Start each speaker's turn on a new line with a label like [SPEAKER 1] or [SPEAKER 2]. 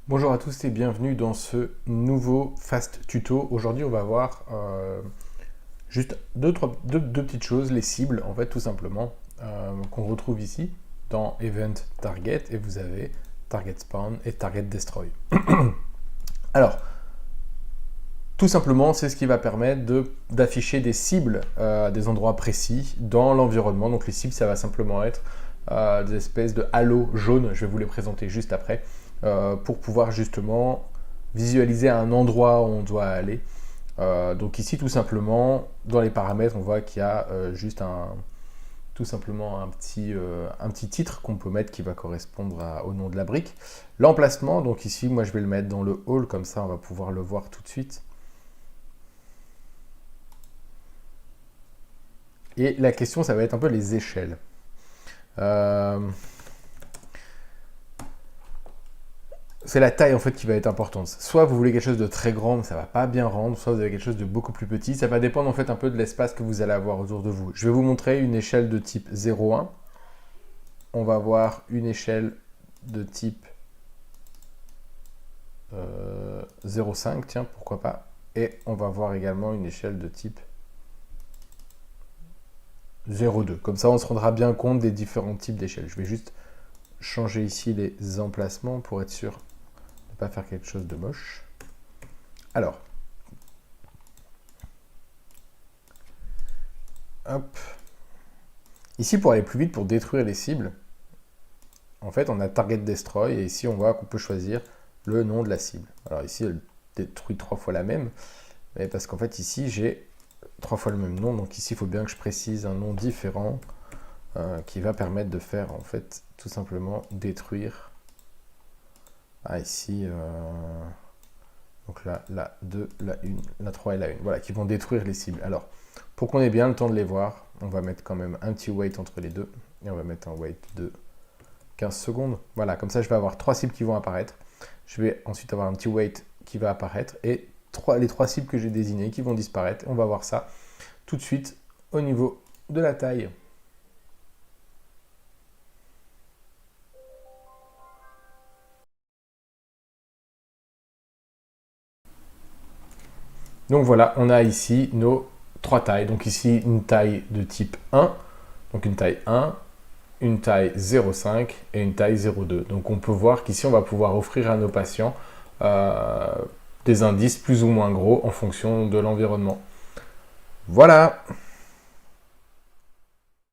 [SPEAKER 1] Bonjour à tous et bienvenue dans ce nouveau Fast Tuto. Aujourd'hui, on va voir juste deux petites choses, les cibles, en fait, tout simplement, qu'on retrouve ici dans Event Target, et vous avez Target Spawn et Target Destroy. Alors, tout simplement, c'est ce qui va permettre d'afficher des cibles à des endroits précis dans l'environnement. Donc les cibles, ça va simplement être des espèces de halos jaunes, je vais vous les présenter juste après, pour pouvoir justement visualiser un endroit où on doit aller. Donc ici, tout simplement, dans les paramètres, on voit qu'il y a juste tout simplement un petit titre qu'on peut mettre qui va correspondre au nom de la brique. L'emplacement, donc ici, moi je vais le mettre dans le hall, comme ça on va pouvoir le voir tout de suite. Et la question, ça va être un peu les échelles. C'est la taille en fait qui va être importante. Soit vous voulez quelque chose de très grand, mais ça ne va pas bien rendre, soit vous avez quelque chose de beaucoup plus petit. Ça va dépendre en fait un peu de l'espace que vous allez avoir autour de vous. Je vais vous montrer une échelle de type 0,1. On va voir une échelle de type 0,5, tiens, pourquoi pas. Et on va voir également une échelle de type 0,2. Comme ça, on se rendra bien compte des différents types d'échelles. Je vais juste changer ici les emplacements pour être sûr de ne pas faire quelque chose de moche. Alors, hop. Ici, pour aller plus vite, pour détruire les cibles, en fait, on a Target Destroy, et ici, on voit qu'on peut choisir le nom de la cible. Alors ici, elle détruit 3 fois la même, mais parce qu'en fait, ici, j'ai 3 fois le même nom, donc ici, il faut bien que je précise un nom différent qui va permettre de faire, en fait, tout simplement détruire. Ah, ici, donc là, la 2, la 1, la 3 et la 1, voilà, qui vont détruire les cibles. Alors, pour qu'on ait bien le temps de les voir, on va mettre quand même un petit wait entre les deux, et on va mettre un wait de 15 secondes. Voilà, comme ça, je vais avoir 3 cibles qui vont apparaître. Je vais ensuite avoir un petit wait qui va apparaître, et les 3 cibles que j'ai désignées qui vont disparaître. On va voir ça tout de suite au niveau de la taille. Donc voilà, on a ici nos 3 tailles. Donc ici, une taille de type 1, donc une taille 1, une taille 0,5 et une taille 0,2. Donc on peut voir qu'ici, on va pouvoir offrir à nos patients des indices plus ou moins gros en fonction de l'environnement. Voilà!